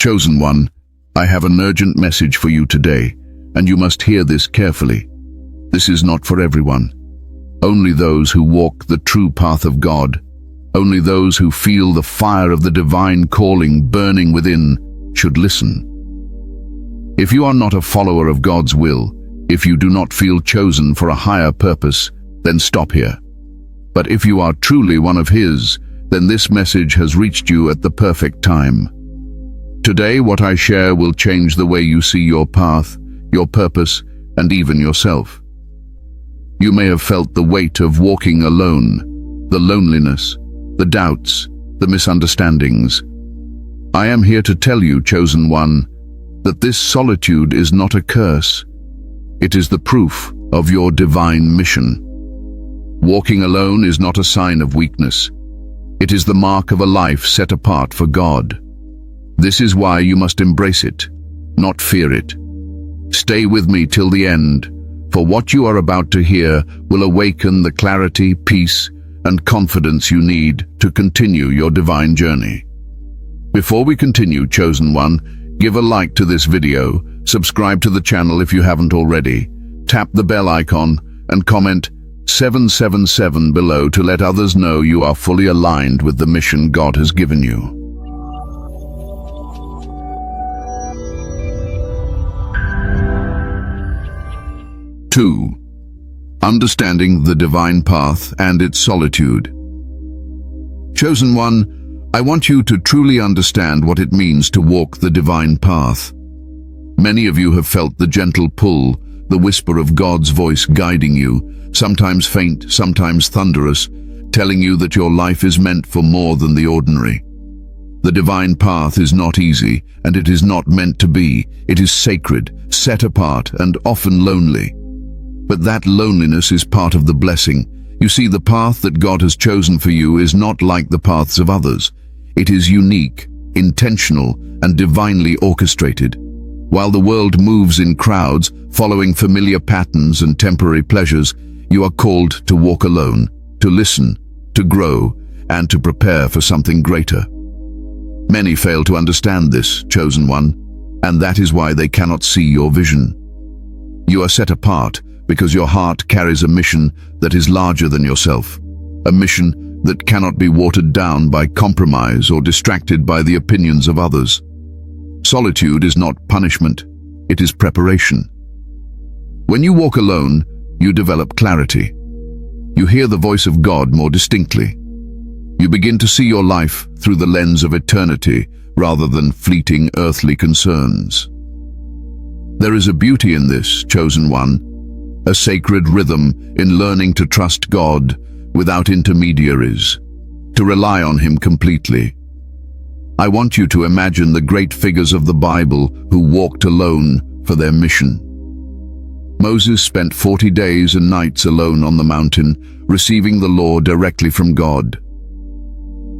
Chosen one, I have an urgent message for you today, and you must hear this carefully. This is not for everyone. Only those who walk the true path of God, only those who feel the fire of the divine calling burning within, should listen. If you are not a follower of God's will, if you do not feel chosen for a higher purpose, then stop here. But if you are truly one of His, then this message has reached you at the perfect time. Today, what I share will change the way you see your path, your purpose, and even yourself. You may have felt the weight of walking alone, the loneliness, the doubts, the misunderstandings. I am here to tell you, chosen one, that this solitude is not a curse. It is the proof of your divine mission. Walking alone is not a sign of weakness. It is the mark of a life set apart for God. This is why you must embrace it, not fear it. Stay with me till the end, for what you are about to hear will awaken the clarity, peace, and confidence you need to continue your divine journey. Before we continue, chosen one, give a like to this video, subscribe to the channel if you haven't already, tap the bell icon, and comment 777 below to let others know you are fully aligned with the mission God has given you. 2. Understanding the divine path and its solitude. Chosen one, I want you to truly understand what it means to walk the divine path. Many of you have felt the gentle pull, the whisper of God's voice guiding you, sometimes faint, sometimes thunderous, telling you that your life is meant for more than the ordinary. The divine path is not easy, and it is not meant to be. It is sacred, set apart, and often lonely. But that loneliness is part of the blessing. You see, the path that God has chosen for you is not like the paths of others. It is unique, intentional, and divinely orchestrated. While the world moves in crowds, following familiar patterns and temporary pleasures, you are called to walk alone, to listen, to grow, and to prepare for something greater. Many fail to understand this, chosen one, and that is why they cannot see your vision. You are set apart because your heart carries a mission that is larger than yourself, a mission that cannot be watered down by compromise or distracted by the opinions of others. Solitude is not punishment, it is preparation. When you walk alone, you develop clarity. You hear the voice of God more distinctly. You begin to see your life through the lens of eternity rather than fleeting earthly concerns. There is a beauty in this, chosen one, a sacred rhythm in learning to trust God without intermediaries, to rely on Him completely. I want you to imagine the great figures of the Bible who walked alone for their mission. Moses spent 40 days and nights alone on the mountain, receiving the law directly from God.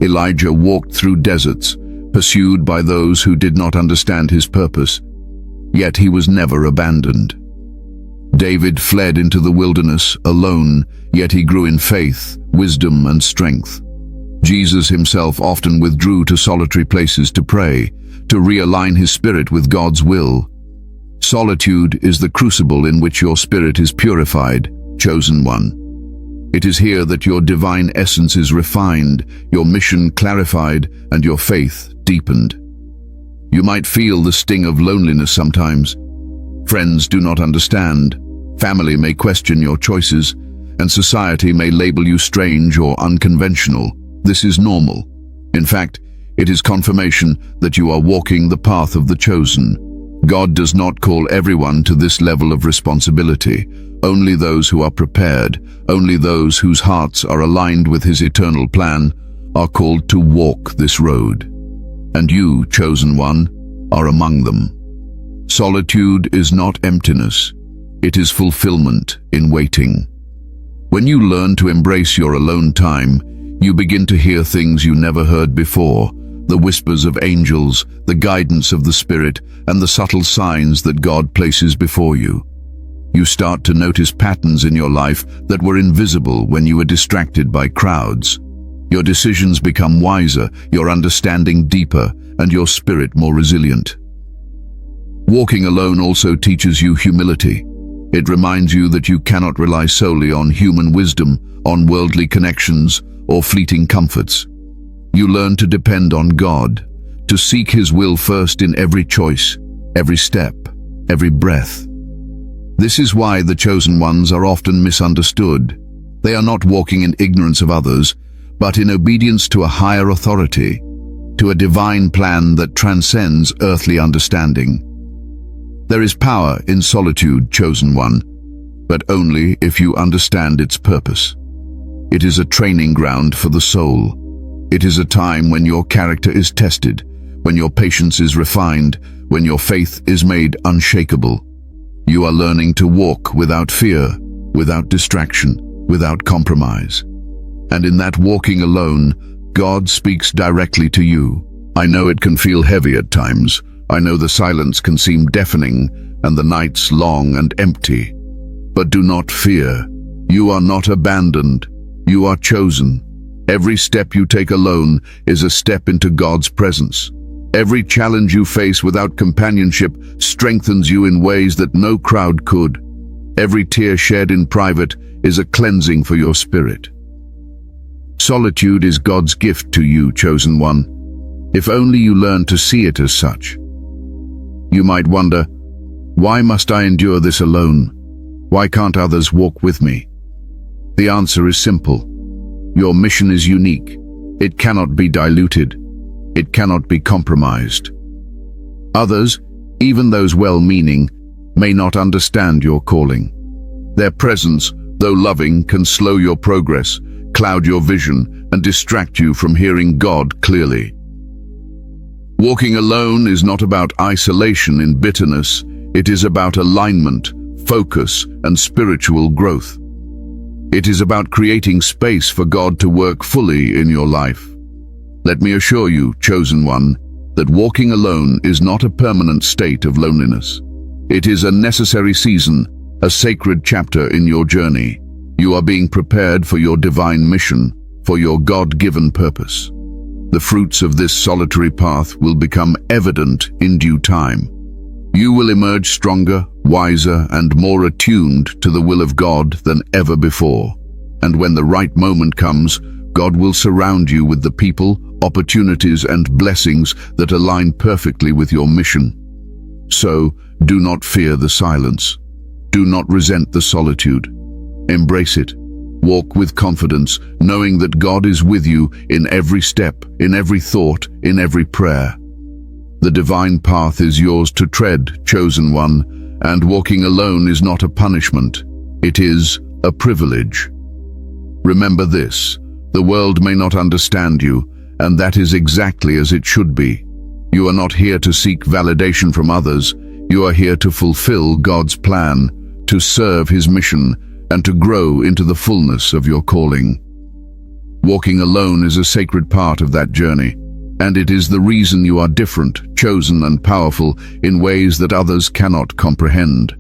Elijah walked through deserts, pursued by those who did not understand his purpose, yet he was never abandoned. David fled into the wilderness alone, yet he grew in faith, wisdom, and strength. Jesus himself often withdrew to solitary places to pray, to realign his spirit with God's will. Solitude is the crucible in which your spirit is purified, chosen one. It is here that your divine essence is refined, your mission clarified, and your faith deepened. You might feel the sting of loneliness sometimes. Friends do not understand, family may question your choices, and society may label you strange or unconventional. This is normal. In fact, it is confirmation that you are walking the path of the chosen. God does not call everyone to this level of responsibility. Only those who are prepared, only those whose hearts are aligned with His eternal plan, are called to walk this road. And you, chosen one, are among them. Solitude is not emptiness. It is fulfillment in waiting. When you learn to embrace your alone time, you begin to hear things you never heard before, the whispers of angels, the guidance of the Spirit, and the subtle signs that God places before you. You start to notice patterns in your life that were invisible when you were distracted by crowds. Your decisions become wiser, your understanding deeper, and your spirit more resilient. Walking alone also teaches you humility. It reminds you that you cannot rely solely on human wisdom, on worldly connections, or fleeting comforts. You learn to depend on God, to seek His will first in every choice, every step, every breath. This is why the chosen ones are often misunderstood. They are not walking in ignorance of others, but in obedience to a higher authority, to a divine plan that transcends earthly understanding. There is power in solitude, chosen one, but only if you understand its purpose. It is a training ground for the soul. It is a time when your character is tested, when your patience is refined, when your faith is made unshakable. You are learning to walk without fear, without distraction, without compromise. And in that walking alone, God speaks directly to you. I know it can feel heavy at times. I know the silence can seem deafening and the nights long and empty. But do not fear. You are not abandoned. You are chosen. Every step you take alone is a step into God's presence. Every challenge you face without companionship strengthens you in ways that no crowd could. Every tear shed in private is a cleansing for your spirit. Solitude is God's gift to you, chosen one, if only you learn to see it as such. You might wonder, why must I endure this alone? Why can't others walk with me? The answer is simple. Your mission is unique. It cannot be diluted. It cannot be compromised. Others, even those well-meaning, may not understand your calling. Their presence, though loving, can slow your progress, cloud your vision, and distract you from hearing God clearly. Walking alone is not about isolation in bitterness. It is about alignment, focus, and spiritual growth. It is about creating space for God to work fully in your life. Let me assure you, chosen one, that walking alone is not a permanent state of loneliness. It is a necessary season, a sacred chapter in your journey. You are being prepared for your divine mission, for your God-given purpose. The fruits of this solitary path will become evident in due time. You will emerge stronger, wiser, and more attuned to the will of God than ever before. And when the right moment comes, God will surround you with the people, opportunities, and blessings that align perfectly with your mission. So, do not fear the silence. Do not resent the solitude. Embrace it. Walk with confidence, knowing that God is with you in every step, in every thought, in every prayer. The divine path is yours to tread, chosen one, and walking alone is not a punishment. It is a privilege. Remember this, the world may not understand you, and that is exactly as it should be. You are not here to seek validation from others. You are here to fulfill God's plan, to serve His mission, and to grow into the fullness of your calling. Walking alone is a sacred part of that journey, and it is the reason you are different, chosen, and powerful in ways that others cannot comprehend.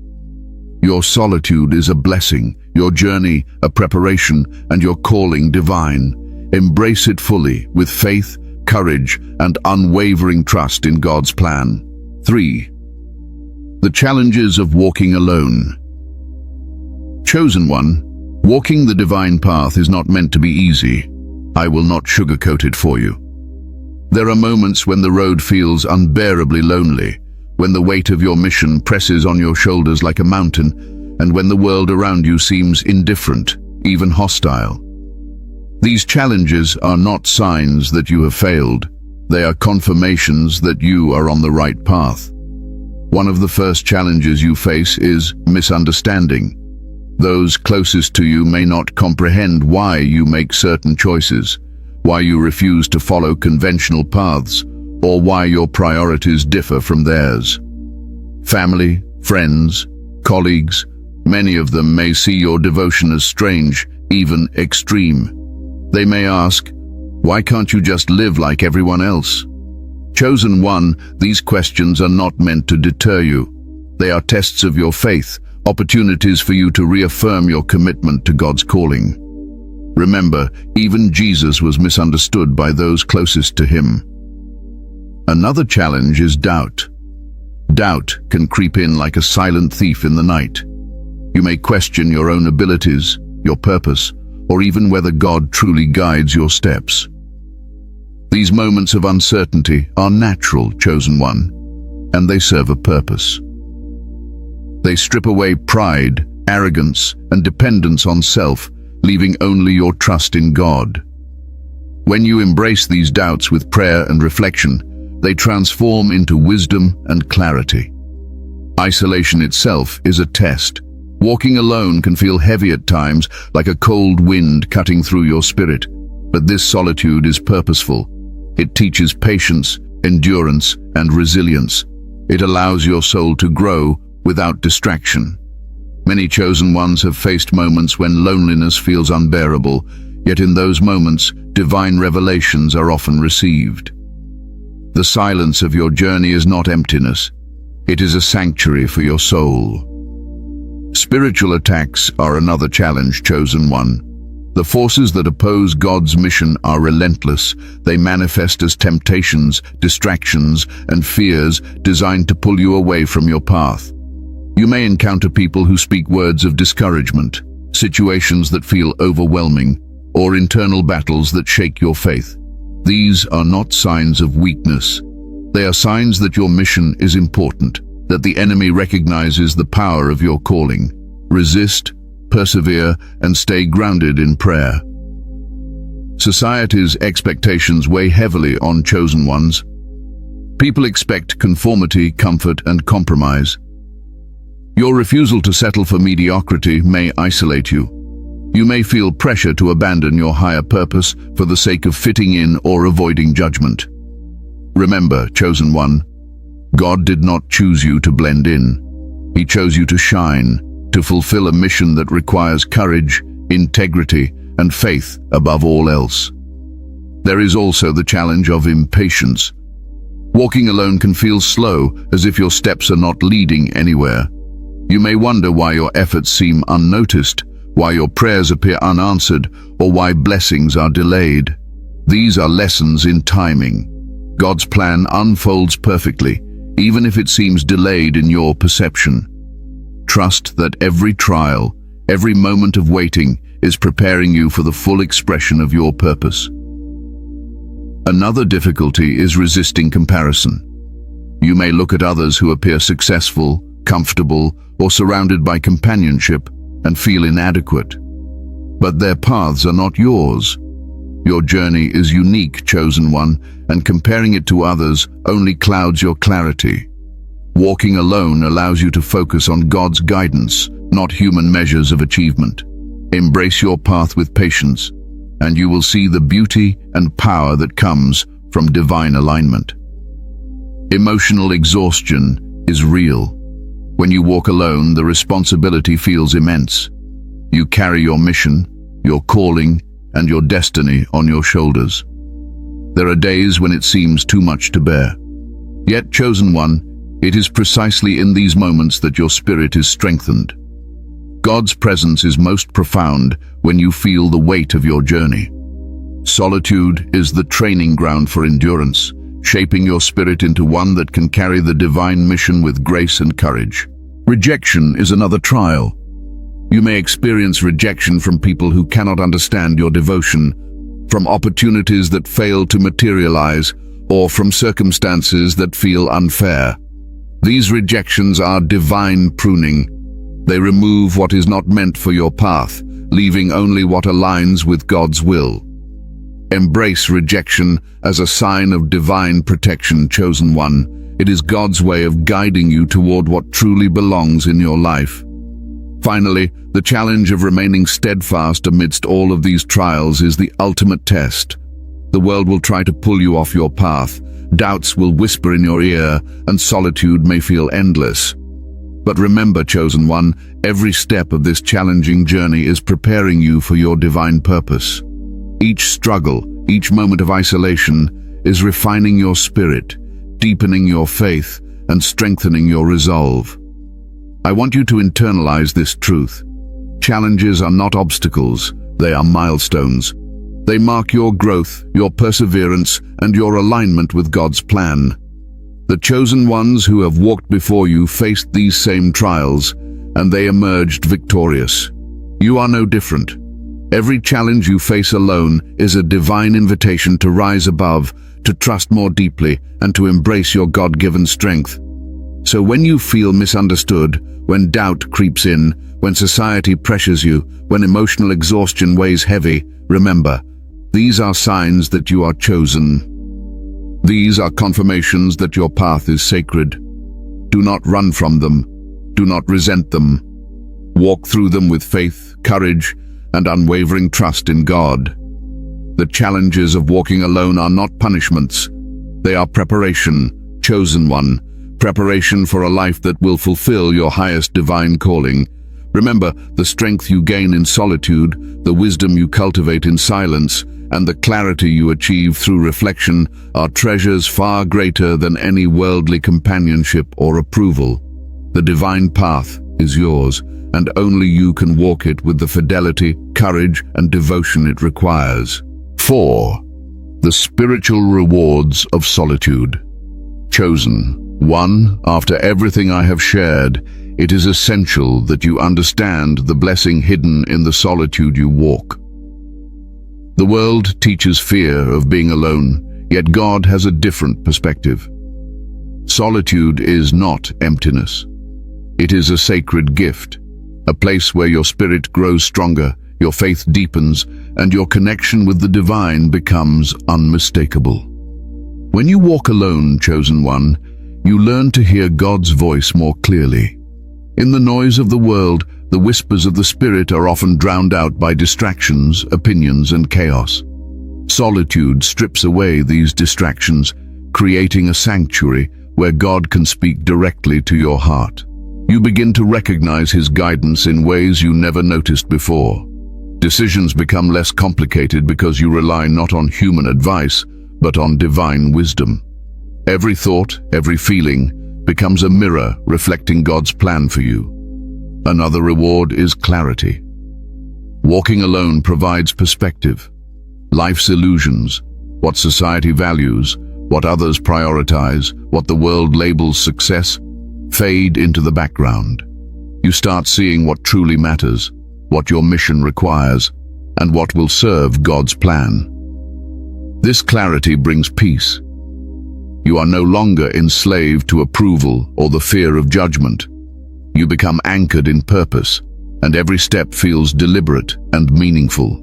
Your solitude is a blessing, your journey a preparation, and your calling divine. Embrace it fully with faith, courage, and unwavering trust in God's plan. 3. The challenges of walking alone. Chosen one, walking the divine path is not meant to be easy. I will not sugarcoat it for you. There are moments when the road feels unbearably lonely, when the weight of your mission presses on your shoulders like a mountain, and when the world around you seems indifferent, even hostile. These challenges are not signs that you have failed. They are confirmations that you are on the right path. One of the first challenges you face is misunderstanding. Those closest to you may not comprehend why you make certain choices, why you refuse to follow conventional paths, or why your priorities differ from theirs. Family, friends, colleagues, many of them may see your devotion as strange, even extreme. They may ask, why can't you just live like everyone else? Chosen one, these questions are not meant to deter you. They are tests of your faith, opportunities for you to reaffirm your commitment to God's calling. Remember, even Jesus was misunderstood by those closest to Him. Another challenge is doubt. Doubt can creep in like a silent thief in the night. You may question your own abilities, your purpose, or even whether God truly guides your steps. These moments of uncertainty are natural, chosen one, and they serve a purpose. They strip away pride, arrogance, and dependence on self, leaving only your trust in God. When you embrace these doubts with prayer and reflection, they transform into wisdom and clarity. Isolation itself is a test. Walking alone can feel heavy at times, like a cold wind cutting through your spirit. But this solitude is purposeful. It teaches patience, endurance, and resilience. It allows your soul to grow without distraction. Many chosen ones have faced moments when loneliness feels unbearable, yet in those moments, divine revelations are often received. The silence of your journey is not emptiness. It is a sanctuary for your soul. Spiritual attacks are another challenge, chosen one. The forces that oppose God's mission are relentless. They manifest as temptations, distractions, and fears designed to pull you away from your path. You may encounter people who speak words of discouragement, situations that feel overwhelming, or internal battles that shake your faith. These are not signs of weakness. They are signs that your mission is important, that the enemy recognizes the power of your calling. Resist, persevere, and stay grounded in prayer. Society's expectations weigh heavily on chosen ones. People expect conformity, comfort, and compromise. Your refusal to settle for mediocrity may isolate you. You may feel pressure to abandon your higher purpose for the sake of fitting in or avoiding judgment. Remember, chosen one, God did not choose you to blend in. He chose you to shine, to fulfill a mission that requires courage, integrity, and faith above all else. There is also the challenge of impatience. Walking alone can feel slow, as if your steps are not leading anywhere. You may wonder why your efforts seem unnoticed, why your prayers appear unanswered, or why blessings are delayed. These are lessons in timing. God's plan unfolds perfectly, even if it seems delayed in your perception. Trust that every trial, every moment of waiting, is preparing you for the full expression of your purpose. Another difficulty is resisting comparison. You may look at others who appear successful, comfortable, or surrounded by companionship and feel inadequate. But their paths are not yours. Your journey is unique, chosen one, and comparing it to others only clouds your clarity. Walking alone allows you to focus on God's guidance, not human measures of achievement. Embrace your path with patience, and you will see the beauty and power that comes from divine alignment. Emotional exhaustion is real. When you walk alone, the responsibility feels immense. You carry your mission, your calling, and your destiny on your shoulders. There are days when it seems too much to bear. Yet, chosen one, it is precisely in these moments that your spirit is strengthened. God's presence is most profound when you feel the weight of your journey. Solitude is the training ground for endurance, shaping your spirit into one that can carry the divine mission with grace and courage. Rejection is another trial. You may experience rejection from people who cannot understand your devotion, from opportunities that fail to materialize, or from circumstances that feel unfair. These rejections are divine pruning. They remove what is not meant for your path, leaving only what aligns with God's will. Embrace rejection as a sign of divine protection, chosen one. It is God's way of guiding you toward what truly belongs in your life. Finally, the challenge of remaining steadfast amidst all of these trials is the ultimate test. The world will try to pull you off your path. Doubts will whisper in your ear, and solitude may feel endless. But remember, chosen one, every step of this challenging journey is preparing you for your divine purpose. Each struggle, each moment of isolation is refining your spirit, deepening your faith, and strengthening your resolve. I want you to internalize this truth. Challenges are not obstacles, they are milestones. They mark your growth, your perseverance, and your alignment with God's plan. The chosen ones who have walked before you faced these same trials, and they emerged victorious. You are no different. Every challenge you face alone is a divine invitation to rise above, to trust more deeply, and to embrace your God-given strength. So when you feel misunderstood, when doubt creeps in, when society pressures you, when emotional exhaustion weighs heavy, remember, these are signs that you are chosen. These are confirmations that your path is sacred. Do not run from them. Do not resent them. Walk through them with faith, courage, and unwavering trust in God. The challenges of walking alone are not punishments. They are preparation, chosen one, preparation for a life that will fulfill your highest divine calling. Remember, the strength you gain in solitude, the wisdom you cultivate in silence, and the clarity you achieve through reflection are treasures far greater than any worldly companionship or approval. The divine path is yours, and only you can walk it with the fidelity, courage, and devotion it requires. 4. The spiritual rewards of solitude. Chosen. 1. After everything I have shared, it is essential that you understand the blessing hidden in the solitude you walk. The world teaches fear of being alone, yet God has a different perspective. Solitude is not emptiness. It is a sacred gift, a place where your spirit grows stronger, your faith deepens, and your connection with the divine becomes unmistakable. When you walk alone, chosen one, you learn to hear God's voice more clearly. In the noise of the world, the whispers of the Spirit are often drowned out by distractions, opinions, and chaos. Solitude strips away these distractions, creating a sanctuary where God can speak directly to your heart. You begin to recognize His guidance in ways you never noticed before. Decisions become less complicated because you rely not on human advice, but on divine wisdom. Every thought, every feeling, becomes a mirror reflecting God's plan for you. Another reward is clarity. Walking alone provides perspective. Life's illusions, what society values, what others prioritize, what the world labels success, fade into the background. You start seeing what truly matters, what your mission requires, and what will serve God's plan. This clarity brings peace. You are no longer enslaved to approval or the fear of judgment. You become anchored in purpose, and every step feels deliberate and meaningful.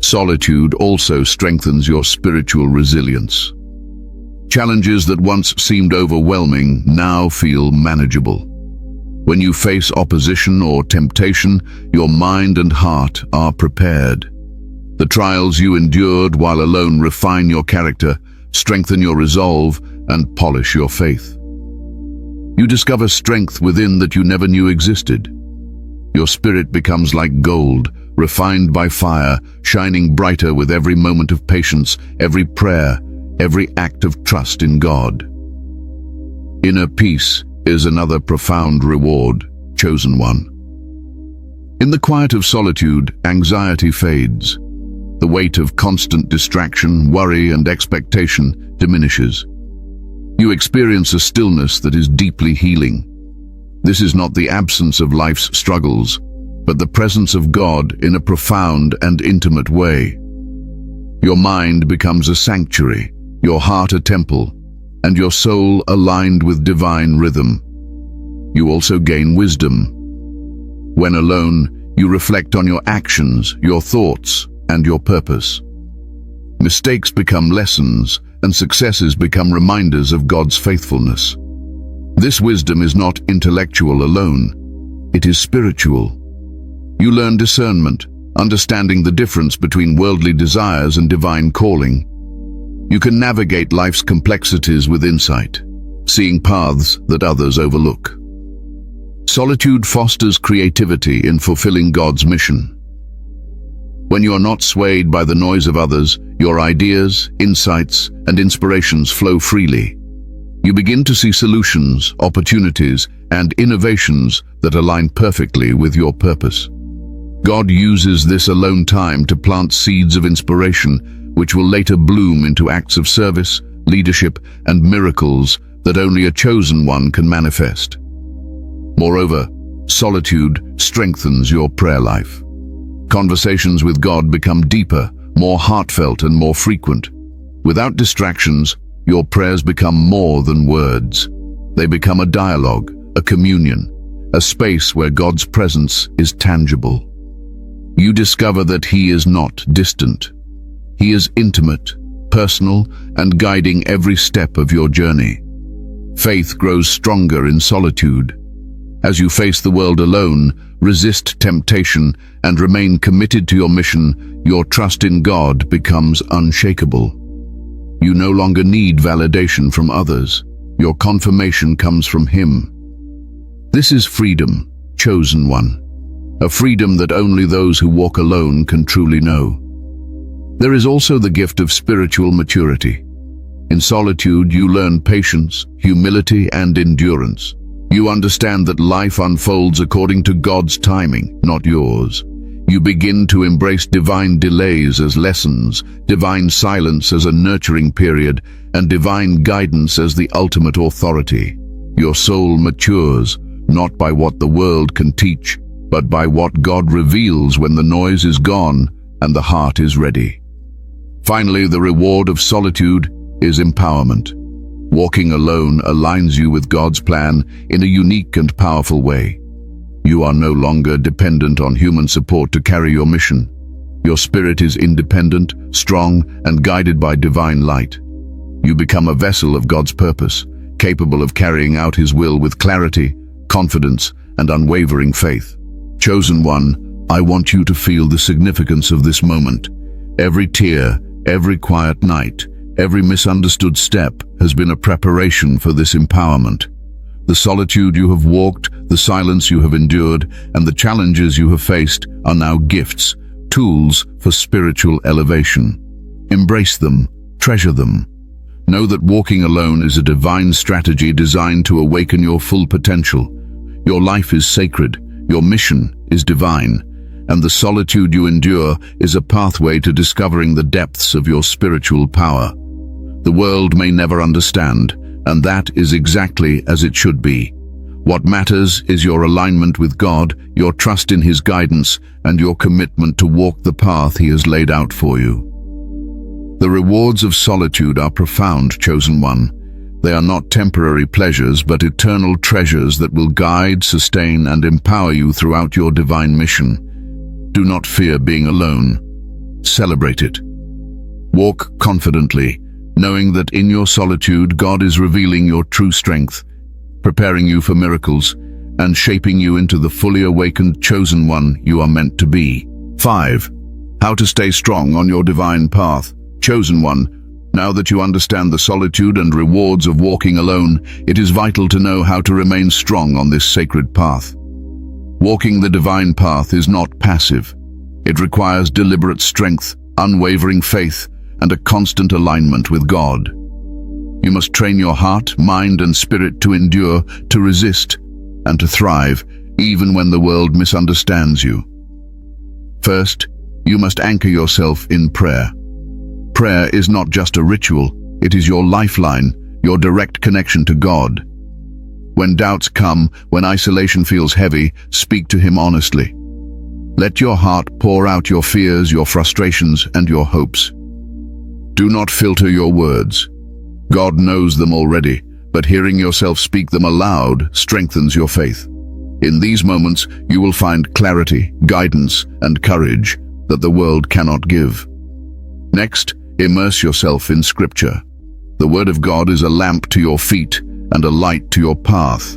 Solitude also strengthens your spiritual resilience. Challenges that once seemed overwhelming now feel manageable. When you face opposition or temptation, your mind and heart are prepared. The trials you endured while alone refine your character, strengthen your resolve, and polish your faith. You discover strength within that you never knew existed. Your spirit becomes like gold, refined by fire, shining brighter with every moment of patience, every prayer, every act of trust in God. Inner peace is another profound reward, chosen one. In the quiet of solitude, anxiety fades. The weight of constant distraction, worry, and expectation diminishes. You experience a stillness that is deeply healing. This is not the absence of life's struggles, but the presence of God in a profound and intimate way. Your mind becomes a sanctuary, your heart a temple, and your soul aligned with divine rhythm. You also gain wisdom. When alone, you reflect on your actions, your thoughts, and your purpose. Mistakes become lessons, and successes become reminders of God's faithfulness. This wisdom is not intellectual alone, it is spiritual. You learn discernment, understanding the difference between worldly desires and divine calling. You can navigate life's complexities with insight, seeing paths that others overlook. Solitude fosters creativity in fulfilling God's mission. When you are not swayed by the noise of others, your ideas, insights, and inspirations flow freely. You begin to see solutions, opportunities, and innovations that align perfectly with your purpose. God uses this alone time to plant seeds of inspiration, which will later bloom into acts of service, leadership, and miracles that only a chosen one can manifest. Moreover, solitude strengthens your prayer life. Conversations with God become deeper, more heartfelt, and more frequent. Without distractions, your prayers become more than words. They become a dialogue, a communion, a space where God's presence is tangible. You discover that He is not distant. He is intimate, personal, and guiding every step of your journey. Faith grows stronger in solitude. As you face the world alone, resist temptation, and remain committed to your mission, your trust in God becomes unshakable. You no longer need validation from others. Your confirmation comes from Him. This is freedom, chosen one. A freedom that only those who walk alone can truly know. There is also the gift of spiritual maturity. In solitude, you learn patience, humility, and endurance. You understand that life unfolds according to God's timing, not yours. You begin to embrace divine delays as lessons, divine silence as a nurturing period, and divine guidance as the ultimate authority. Your soul matures, not by what the world can teach, but by what God reveals when the noise is gone and the heart is ready. Finally, the reward of solitude is empowerment. Walking alone aligns you with God's plan in a unique and powerful way. You are no longer dependent on human support to carry your mission. Your spirit is independent, strong, and guided by divine light. You become a vessel of God's purpose, capable of carrying out His will with clarity, confidence, and unwavering faith. Chosen one, I want you to feel the significance of this moment. Every tear, every quiet night, every misunderstood step has been a preparation for this empowerment. The solitude you have walked, the silence you have endured, and the challenges you have faced are now gifts, tools for spiritual elevation. Embrace them, treasure them. Know that walking alone is a divine strategy designed to awaken your full potential. Your life is sacred, your mission is divine, and the solitude you endure is a pathway to discovering the depths of your spiritual power. The world may never understand, and that is exactly as it should be. What matters is your alignment with God, your trust in His guidance, and your commitment to walk the path He has laid out for you. The rewards of solitude are profound, chosen one. They are not temporary pleasures, but eternal treasures that will guide, sustain, and empower you throughout your divine mission. Do not fear being alone. Celebrate it. Walk confidently, knowing that in your solitude God is revealing your true strength, preparing you for miracles, and shaping you into the fully awakened chosen one you are meant to be. 5. How to stay strong on your divine path. Chosen one, now that you understand the solitude and rewards of walking alone, it is vital to know how to remain strong on this sacred path. Walking the divine path is not passive. It requires deliberate strength, unwavering faith, and a constant alignment with God. You must train your heart, mind, and spirit to endure, to resist, and to thrive, even when the world misunderstands you. First, you must anchor yourself in prayer. Prayer is not just a ritual, it is your lifeline, your direct connection to God. When doubts come, when isolation feels heavy, speak to Him honestly. Let your heart pour out your fears, your frustrations, and your hopes. Do not filter your words. God knows them already, but hearing yourself speak them aloud strengthens your faith. In these moments, you will find clarity, guidance, and courage that the world cannot give. Next, immerse yourself in Scripture. The Word of God is a lamp to your feet and a light to your path.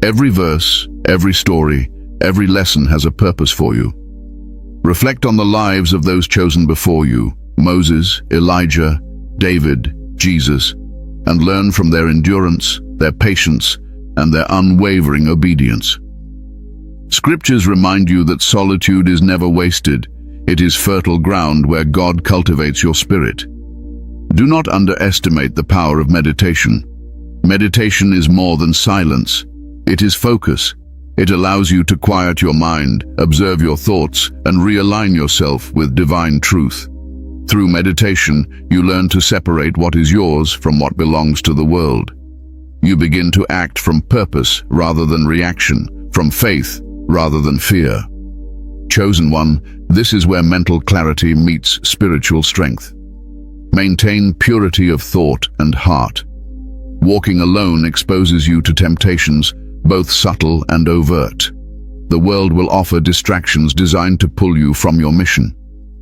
Every verse, every story, every lesson has a purpose for you. Reflect on the lives of those chosen before you, Moses, Elijah, David, Jesus, and learn from their endurance, their patience, and their unwavering obedience. Scriptures remind you that solitude is never wasted. It is fertile ground where God cultivates your spirit. Do not underestimate the power of meditation. Meditation is more than silence. It is focus. It allows you to quiet your mind, observe your thoughts, and realign yourself with divine truth. Through meditation, you learn to separate what is yours from what belongs to the world. You begin to act from purpose rather than reaction, from faith rather than fear. Chosen one, this is where mental clarity meets spiritual strength. Maintain purity of thought and heart. Walking alone exposes you to temptations, both subtle and overt. The world will offer distractions designed to pull you from your mission.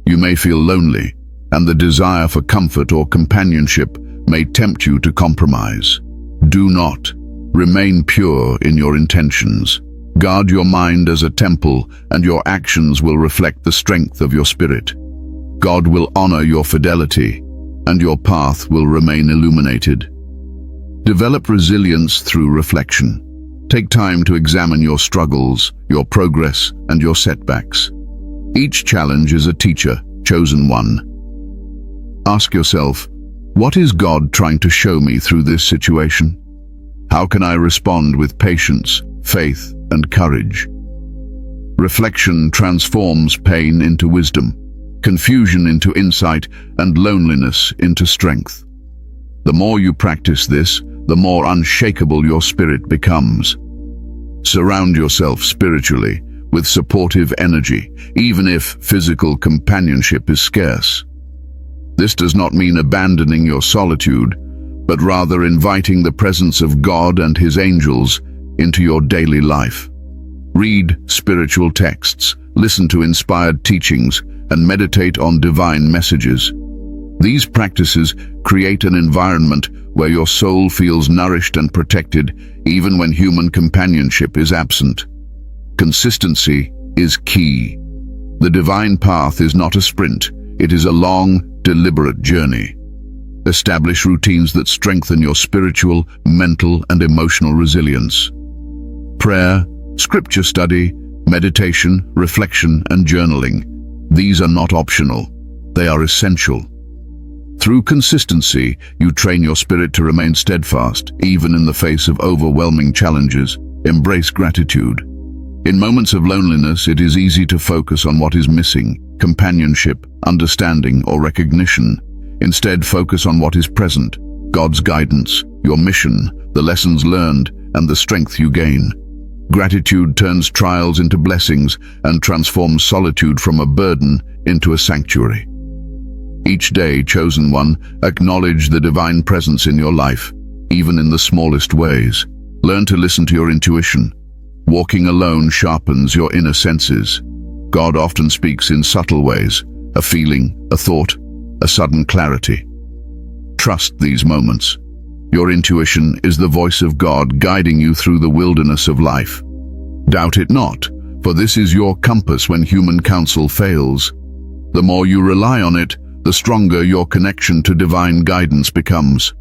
You may feel lonely, and the desire for comfort or companionship may tempt you to compromise. Do not. Remain pure in your intentions. Guard your mind as a temple, and your actions will reflect the strength of your spirit. God will honor your fidelity, and your path will remain illuminated. Develop resilience through reflection. Take time to examine your struggles, your progress, and your setbacks. Each challenge is a teacher, chosen one. Ask yourself, what is God trying to show me through this situation? How can I respond with patience, faith, and courage? Reflection transforms pain into wisdom, confusion into insight, and loneliness into strength. The more you practice this, the more unshakable your spirit becomes. Surround yourself spiritually with supportive energy, even if physical companionship is scarce. This does not mean abandoning your solitude, but rather inviting the presence of God and His angels into your daily life. Read spiritual texts, listen to inspired teachings, and meditate on divine messages. These practices create an environment where your soul feels nourished and protected, even when human companionship is absent. Consistency is key. The divine path is not a sprint, it is a long, deliberate journey. Establish routines that strengthen your spiritual, mental, and emotional resilience. Prayer, scripture study, meditation, reflection, and journaling. These are not optional. They are essential. Through consistency, you train your spirit to remain steadfast, even in the face of overwhelming challenges. Embrace gratitude. In moments of loneliness, it is easy to focus on what is missing: companionship, understanding, or recognition. Instead, focus on what is present: God's guidance, your mission, the lessons learned, and the strength you gain. Gratitude turns trials into blessings and transforms solitude from a burden into a sanctuary. Each day, chosen one, acknowledge the divine presence in your life, even in the smallest ways. Learn to listen to your intuition. Walking alone sharpens your inner senses. God often speaks in subtle ways: a feeling, a thought, a sudden clarity. Trust these moments. Your intuition is the voice of God guiding you through the wilderness of life. Doubt it not, for this is your compass when human counsel fails. The more you rely on it, the stronger your connection to divine guidance becomes.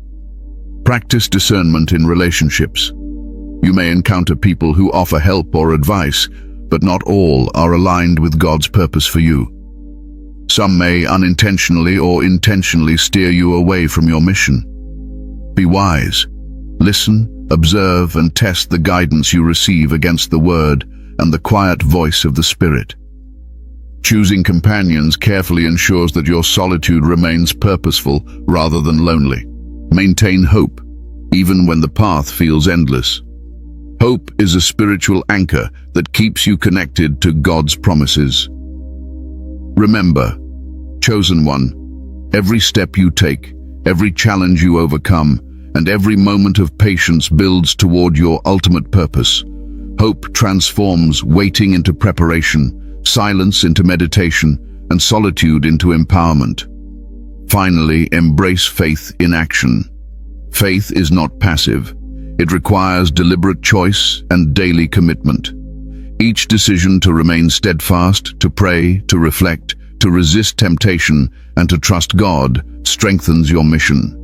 Practice discernment in relationships. You may encounter people who offer help or advice, but not all are aligned with God's purpose for you. Some may unintentionally or intentionally steer you away from your mission. Be wise. Listen, observe, and test the guidance you receive against the Word and the quiet voice of the Spirit. Choosing companions carefully ensures that your solitude remains purposeful rather than lonely. Maintain hope, even when the path feels endless. Hope is a spiritual anchor that keeps you connected to God's promises. Remember, chosen one, every step you take, every challenge you overcome, and every moment of patience builds toward your ultimate purpose. Hope transforms waiting into preparation, silence into meditation, and solitude into empowerment. Finally, embrace faith in action. Faith is not passive. It requires deliberate choice and daily commitment. Each decision to remain steadfast, to pray, to reflect, to resist temptation, and to trust God strengthens your mission.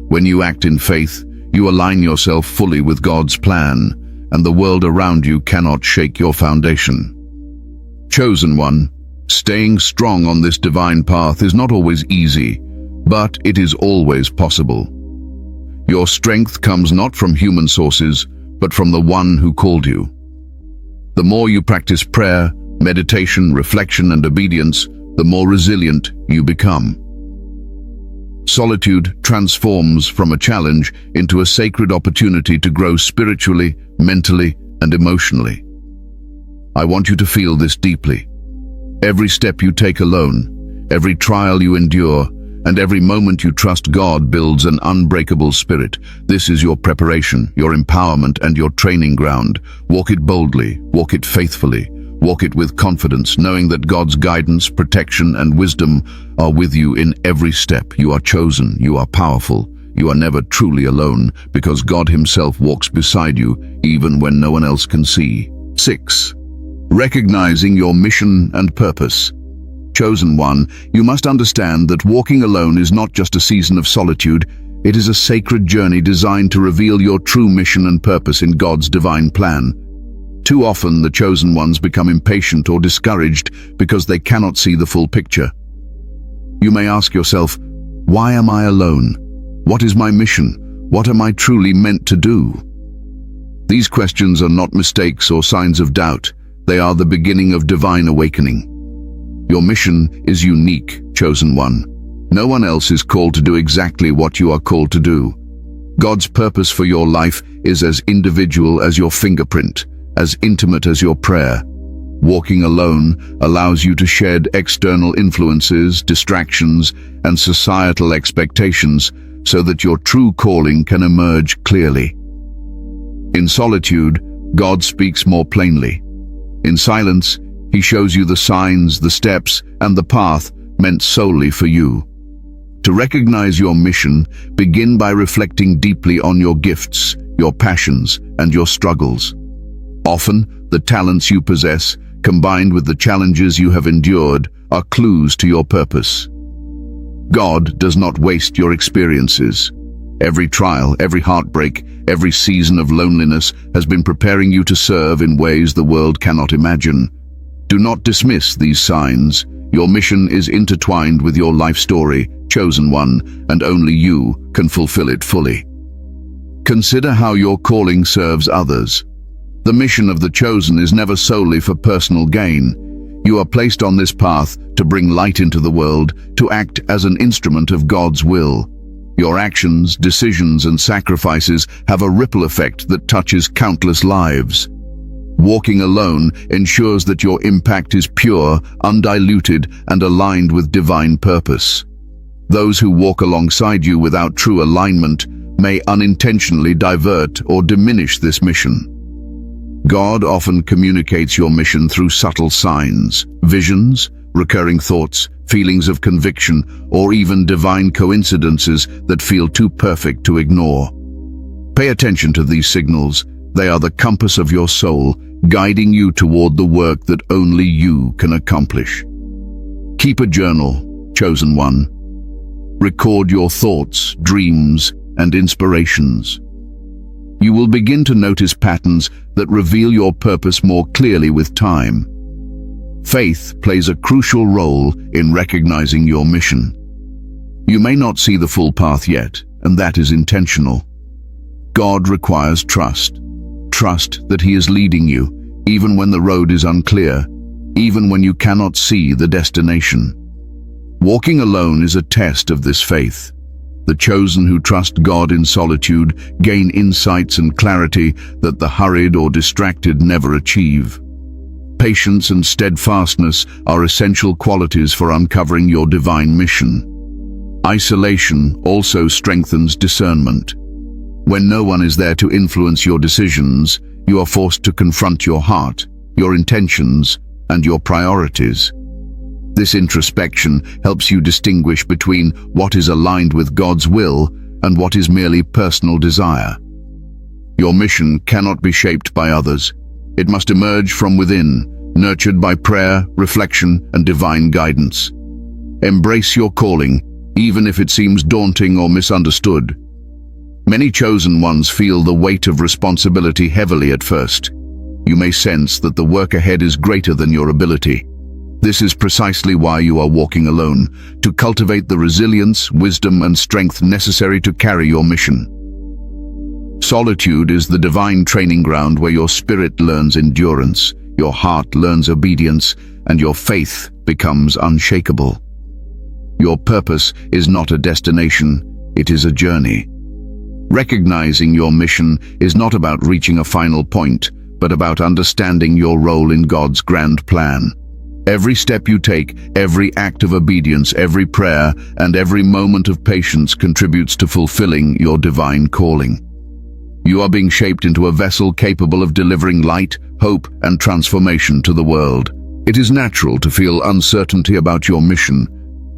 When you act in faith, you align yourself fully with God's plan, and the world around you cannot shake your foundation. Chosen one, staying strong on this divine path is not always easy, but it is always possible. Your strength comes not from human sources, but from the one who called you. The more you practice prayer, meditation, reflection, and obedience, the more resilient you become. Solitude transforms from a challenge into a sacred opportunity to grow spiritually, mentally, and emotionally. I want you to feel this deeply. Every step you take alone, every trial you endure, and every moment you trust God builds an unbreakable spirit. This is your preparation, your empowerment, and your training ground. Walk it boldly, walk it faithfully, walk it with confidence, knowing that God's guidance, protection, and wisdom are with you in every step. You are chosen, you are powerful, you are never truly alone, because God Himself walks beside you, even when no one else can see. 6. Recognizing your mission and purpose. Chosen one, you must understand that walking alone is not just a season of solitude, it is a sacred journey designed to reveal your true mission and purpose in God's divine plan. Too often, the chosen ones become impatient or discouraged because they cannot see the full picture. You may ask yourself, why am I alone? What is my mission? What am I truly meant to do? These questions are not mistakes or signs of doubt. They are the beginning of divine awakening. Your mission is unique, chosen one. No one else is called to do exactly what you are called to do. God's purpose for your life is as individual as your fingerprint, as intimate as your prayer. Walking alone allows you to shed external influences, distractions, and societal expectations so that your true calling can emerge clearly. In solitude, God speaks more plainly. In silence, He shows you the signs, the steps, and the path meant solely for you. To recognize your mission, begin by reflecting deeply on your gifts, your passions, and your struggles. Often, the talents you possess, combined with the challenges you have endured, are clues to your purpose. God does not waste your experiences. Every trial, every heartbreak, every season of loneliness has been preparing you to serve in ways the world cannot imagine. Do not dismiss these signs. Your mission is intertwined with your life story, chosen one, and only you can fulfill it fully. Consider how your calling serves others. The mission of the chosen is never solely for personal gain. You are placed on this path to bring light into the world, to act as an instrument of God's will. Your actions, decisions, and sacrifices have a ripple effect that touches countless lives. Walking alone ensures that your impact is pure, undiluted, and aligned with divine purpose. Those who walk alongside you without true alignment may unintentionally divert or diminish this mission. God often communicates your mission through subtle signs, visions, recurring thoughts, feelings of conviction, or even divine coincidences that feel too perfect to ignore. Pay attention to these signals. They are the compass of your soul, guiding you toward the work that only you can accomplish. Keep a journal, chosen one. Record your thoughts, dreams, and inspirations. You will begin to notice patterns that reveal your purpose more clearly with time. Faith plays a crucial role in recognizing your mission. You may not see the full path yet, and that is intentional. God requires trust. Trust that He is leading you, even when the road is unclear, even when you cannot see the destination. Walking alone is a test of this faith. The chosen who trust God in solitude gain insights and clarity that the hurried or distracted never achieve. Patience and steadfastness are essential qualities for uncovering your divine mission. Isolation also strengthens discernment. When no one is there to influence your decisions, you are forced to confront your heart, your intentions, and your priorities. This introspection helps you distinguish between what is aligned with God's will and what is merely personal desire. Your mission cannot be shaped by others. It must emerge from within, nurtured by prayer, reflection, and divine guidance. Embrace your calling, even if it seems daunting or misunderstood. Many chosen ones feel the weight of responsibility heavily at first. You may sense that the work ahead is greater than your ability. This is precisely why you are walking alone, to cultivate the resilience, wisdom, and strength necessary to carry your mission. Solitude is the divine training ground where your spirit learns endurance, your heart learns obedience, and your faith becomes unshakable. Your purpose is not a destination, it is a journey. Recognizing your mission is not about reaching a final point, but about understanding your role in God's grand plan. Every step you take, every act of obedience, every prayer, and every moment of patience contributes to fulfilling your divine calling. You are being shaped into a vessel capable of delivering light, hope, and transformation to the world. It is natural to feel uncertainty about your mission.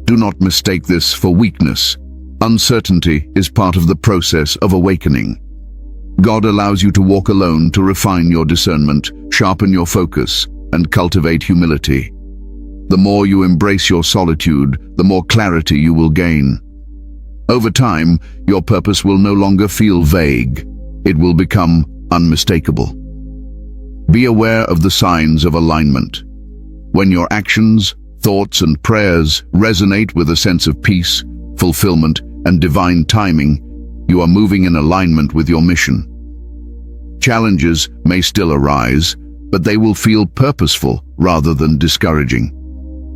Do not mistake this for weakness. Uncertainty is part of the process of awakening. God allows you to walk alone to refine your discernment, sharpen your focus, and cultivate humility. The more you embrace your solitude, the more clarity you will gain. Over time, your purpose will no longer feel vague. It will become unmistakable. Be aware of the signs of alignment. When your actions, thoughts, and prayers resonate with a sense of peace, fulfillment, and divine timing, you are moving in alignment with your mission. Challenges may still arise, but they will feel purposeful rather than discouraging.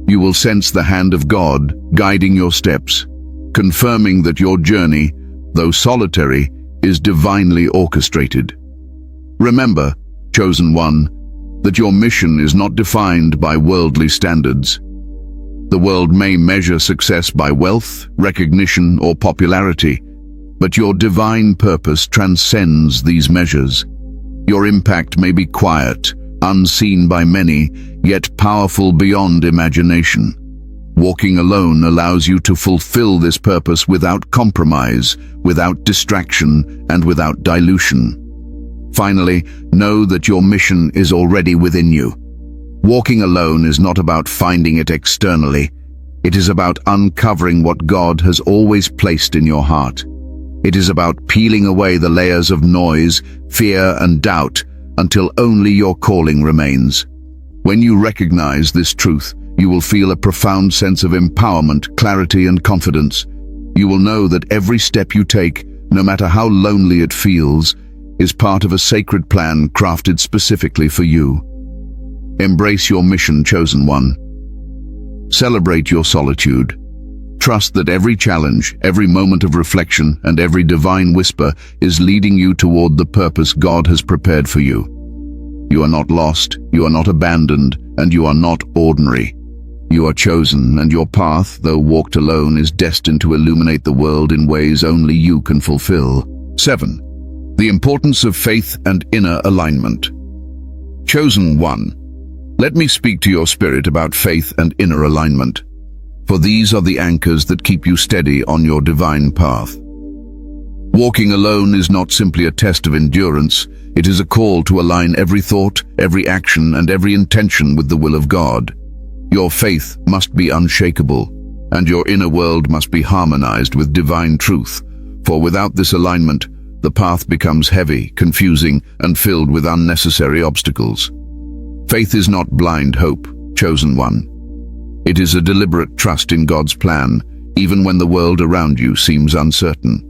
You will sense the hand of God guiding your steps, confirming that your journey, though solitary, is divinely orchestrated. Remember, chosen one, that your mission is not defined by worldly standards. The world may measure success by wealth, recognition, or popularity, but your divine purpose transcends these measures. Your impact may be quiet, unseen by many, yet powerful beyond imagination. Walking alone allows you to fulfill this purpose without compromise, without distraction, and without dilution. Finally, know that your mission is already within you. Walking alone is not about finding it externally. It is about uncovering what God has always placed in your heart. It is about peeling away the layers of noise, fear, and doubt until only your calling remains. When you recognize this truth, you will feel a profound sense of empowerment, clarity, and confidence. You will know that every step you take, no matter how lonely it feels, is part of a sacred plan crafted specifically for you. Embrace your mission, chosen one. Celebrate your solitude. Trust that every challenge, every moment of reflection, and every divine whisper is leading you toward the purpose God has prepared for you. You are not lost, you are not abandoned, and you are not ordinary. You are chosen, and your path, though walked alone, is destined to illuminate the world in ways only you can fulfill. 7. The importance of faith and inner alignment. Chosen one, let me speak to your spirit about faith and inner alignment, for these are the anchors that keep you steady on your divine path. Walking alone is not simply a test of endurance, it is a call to align every thought, every action, and every intention with the will of God. Your faith must be unshakable, and your inner world must be harmonized with divine truth, for without this alignment, the path becomes heavy, confusing, and filled with unnecessary obstacles. Faith is not blind hope, chosen one. It is a deliberate trust in God's plan, even when the world around you seems uncertain.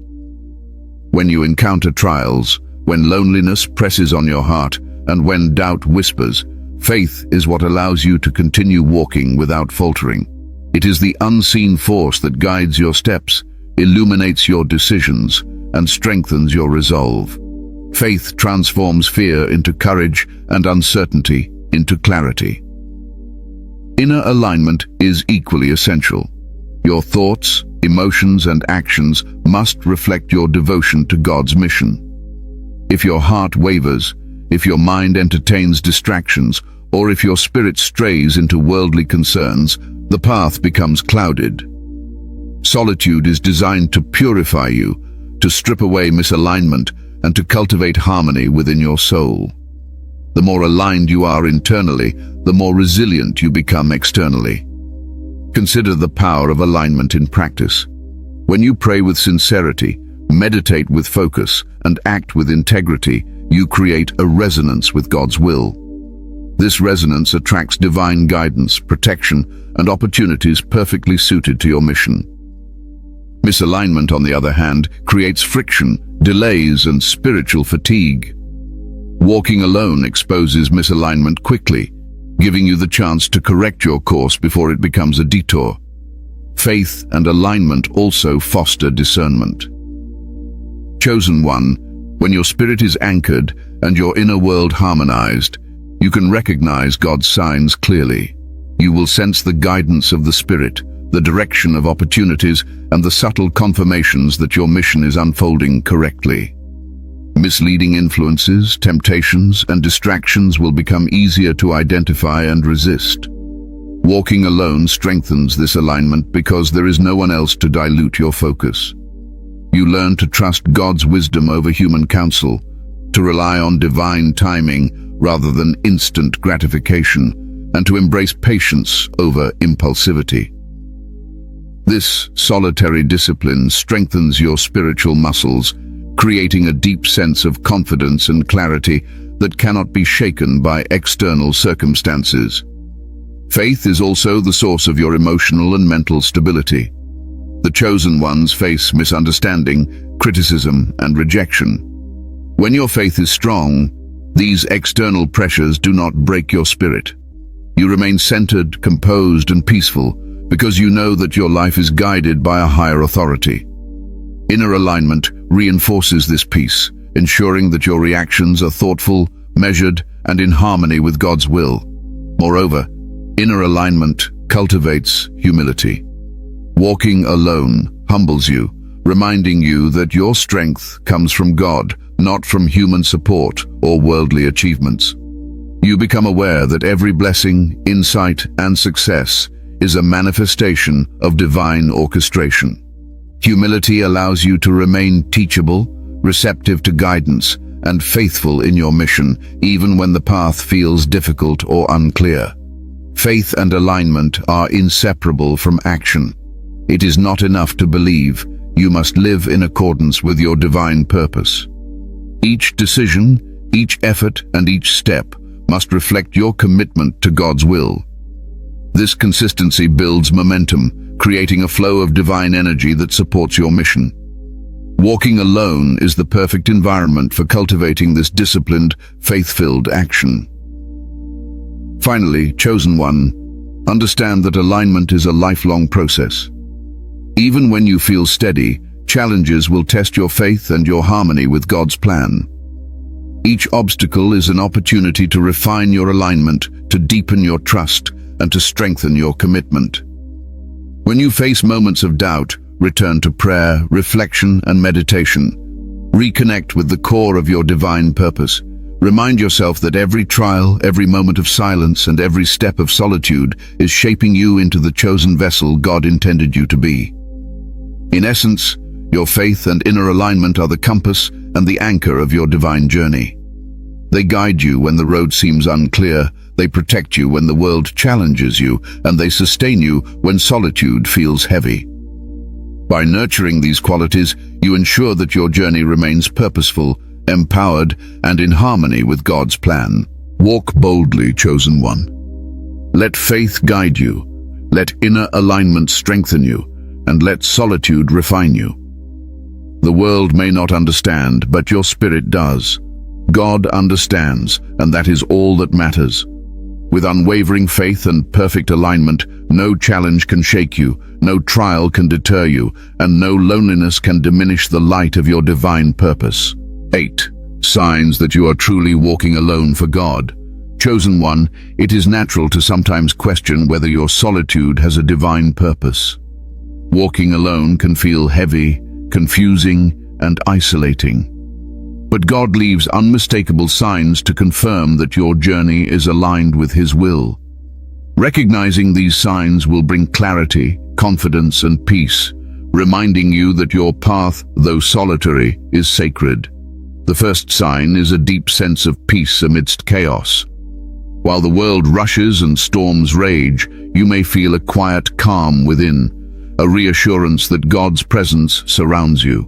When you encounter trials, when loneliness presses on your heart, and when doubt whispers, faith is what allows you to continue walking without faltering. It is the unseen force that guides your steps, illuminates your decisions, and strengthens your resolve. Faith transforms fear into courage and uncertainty into clarity. Inner alignment is equally essential. Your thoughts, emotions, and actions must reflect your devotion to God's mission. If your heart wavers, if your mind entertains distractions, or if your spirit strays into worldly concerns, the path becomes clouded. Solitude is designed to purify you, to strip away misalignment, and to cultivate harmony within your soul. The more aligned you are internally, the more resilient you become externally. Consider the power of alignment in practice. When you pray with sincerity, meditate with focus, and act with integrity, you create a resonance with God's will. This resonance attracts divine guidance, protection, and opportunities perfectly suited to your mission. Misalignment, on the other hand, creates friction, delays, and spiritual fatigue. Walking alone exposes misalignment quickly, giving you the chance to correct your course before it becomes a detour. Faith and alignment also foster discernment. Chosen one, when your spirit is anchored and your inner world harmonized, you can recognize God's signs clearly. You will sense the guidance of the Spirit, the direction of opportunities, and the subtle confirmations that your mission is unfolding correctly. Misleading influences, temptations, and distractions will become easier to identify and resist. Walking alone strengthens this alignment because there is no one else to dilute your focus. You learn to trust God's wisdom over human counsel, to rely on divine timing rather than instant gratification, and to embrace patience over impulsivity. This solitary discipline strengthens your spiritual muscles, creating a deep sense of confidence and clarity that cannot be shaken by external circumstances. Faith is also the source of your emotional and mental stability. The chosen ones face misunderstanding, criticism, and rejection. When your faith is strong, these external pressures do not break your spirit. You remain centered, composed, and peaceful because you know that your life is guided by a higher authority. Inner alignment reinforces this peace, ensuring that your reactions are thoughtful, measured, and in harmony with God's will. Moreover, inner alignment cultivates humility. Walking alone humbles you, reminding you that your strength comes from God, not from human support or worldly achievements. You become aware that every blessing, insight, and success is a manifestation of divine orchestration. Humility allows you to remain teachable, receptive to guidance, and faithful in your mission, even when the path feels difficult or unclear. Faith and alignment are inseparable from action. It is not enough to believe, you must live in accordance with your divine purpose. Each decision, each effort, and each step must reflect your commitment to God's will. This consistency builds momentum, creating a flow of divine energy that supports your mission. Walking alone is the perfect environment for cultivating this disciplined, faith-filled action. Finally, chosen one, understand that alignment is a lifelong process. Even when you feel steady, challenges will test your faith and your harmony with God's plan. Each obstacle is an opportunity to refine your alignment, to deepen your trust, and to strengthen your commitment. When you face moments of doubt, return to prayer, reflection, and meditation. Reconnect with the core of your divine purpose. Remind yourself that every trial, every moment of silence, and every step of solitude is shaping you into the chosen vessel God intended you to be. In essence, your faith and inner alignment are the compass and the anchor of your divine journey. They guide you when the road seems unclear, they protect you when the world challenges you, and they sustain you when solitude feels heavy. By nurturing these qualities, you ensure that your journey remains purposeful, empowered, and in harmony with God's plan. Walk boldly, chosen one. Let faith guide you, let inner alignment strengthen you, and let solitude refine you. The world may not understand, but your spirit does. God understands, and that is all that matters. With unwavering faith and perfect alignment, no challenge can shake you, no trial can deter you, and no loneliness can diminish the light of your divine purpose. 8. Signs that you are truly walking alone for God. Chosen one, it is natural to sometimes question whether your solitude has a divine purpose. Walking alone can feel heavy, confusing, and isolating. But God leaves unmistakable signs to confirm that your journey is aligned with His will. Recognizing these signs will bring clarity, confidence, and peace, reminding you that your path, though solitary, is sacred. The first sign is a deep sense of peace amidst chaos. While the world rushes and storms rage, you may feel a quiet calm within, a reassurance that God's presence surrounds you.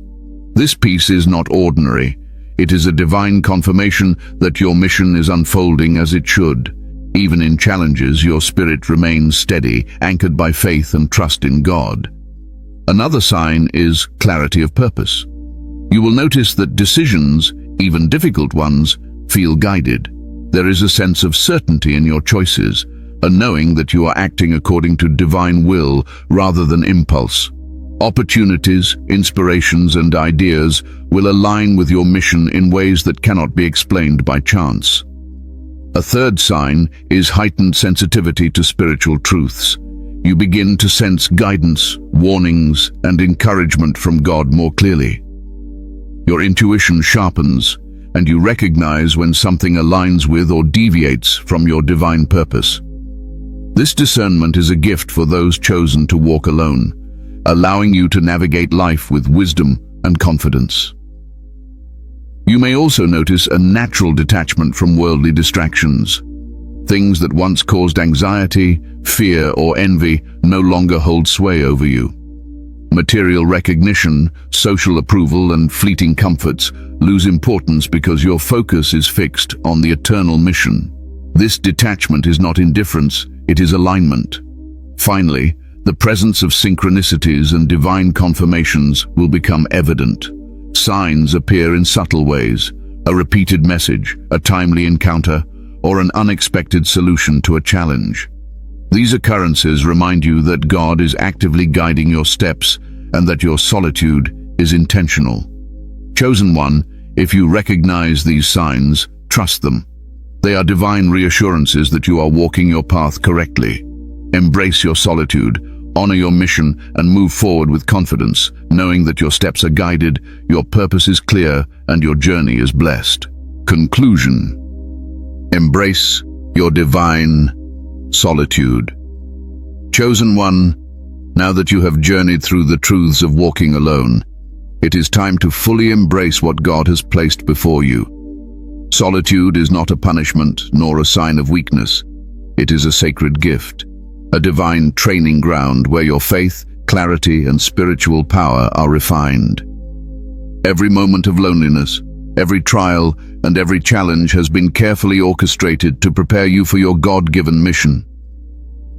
This peace is not ordinary. It is a divine confirmation that your mission is unfolding as it should. Even in challenges, your spirit remains steady, anchored by faith and trust in God. Another sign is clarity of purpose. You will notice that decisions, even difficult ones, feel guided. There is a sense of certainty in your choices, a knowing that you are acting according to divine will rather than impulse. Opportunities, inspirations, and ideas will align with your mission in ways that cannot be explained by chance. A third sign is heightened sensitivity to spiritual truths. You begin to sense guidance, warnings, and encouragement from God more clearly. Your intuition sharpens, and you recognize when something aligns with or deviates from your divine purpose. This discernment is a gift for those chosen to walk alone, allowing you to navigate life with wisdom and confidence. You may also notice a natural detachment from worldly distractions. Things that once caused anxiety, fear, or envy no longer hold sway over you. Material recognition, social approval, and fleeting comforts lose importance because your focus is fixed on the eternal mission. This detachment is not indifference, it is alignment. Finally, the presence of synchronicities and divine confirmations will become evident. Signs appear in subtle ways: a repeated message, a timely encounter, or an unexpected solution to a challenge. These occurrences remind you that God is actively guiding your steps and that your solitude is intentional. Chosen one, if you recognize these signs, trust them. They are divine reassurances that you are walking your path correctly. Embrace your solitude, honor your mission, and move forward with confidence, knowing that your steps are guided, your purpose is clear, and your journey is blessed. Conclusion: embrace your divine solitude. Chosen one, now that you have journeyed through the truths of walking alone, it is time to fully embrace what God has placed before you. Solitude is not a punishment nor a sign of weakness. It is a sacred gift, a divine training ground where your faith, clarity, and spiritual power are refined. Every moment of loneliness, every trial, and every challenge has been carefully orchestrated to prepare you for your God-given mission.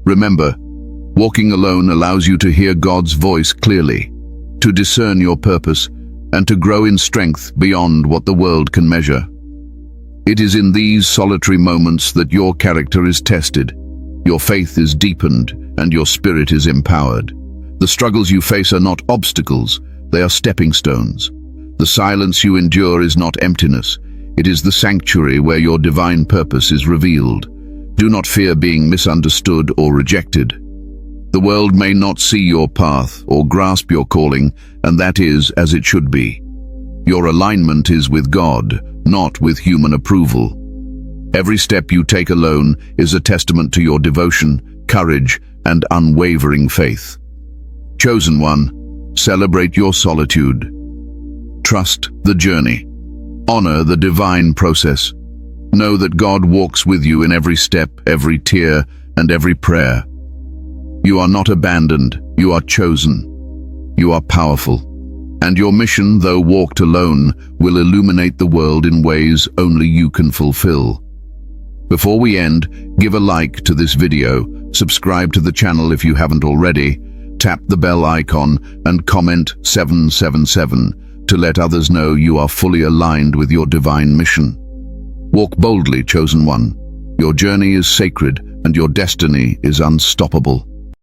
Remember, walking alone allows you to hear God's voice clearly, to discern your purpose, and to grow in strength beyond what the world can measure. It is in these solitary moments that your character is tested, your faith is deepened, and your spirit is empowered. The struggles you face are not obstacles, they are stepping stones. The silence you endure is not emptiness, it is the sanctuary where your divine purpose is revealed. Do not fear being misunderstood or rejected. The world may not see your path or grasp your calling, and that is as it should be. Your alignment is with God, not with human approval. Every step you take alone is a testament to your devotion, courage, and unwavering faith. Chosen one, celebrate your solitude. Trust the journey. Honor the divine process. Know that God walks with you in every step, every tear, and every prayer. You are not abandoned, you are chosen. You are powerful. And your mission, though walked alone, will illuminate the world in ways only you can fulfill. Before we end, give a like to this video, subscribe to the channel if you haven't already, tap the bell icon, and comment 777 to let others know you are fully aligned with your divine mission. Walk boldly, chosen one. Your journey is sacred, and your destiny is unstoppable.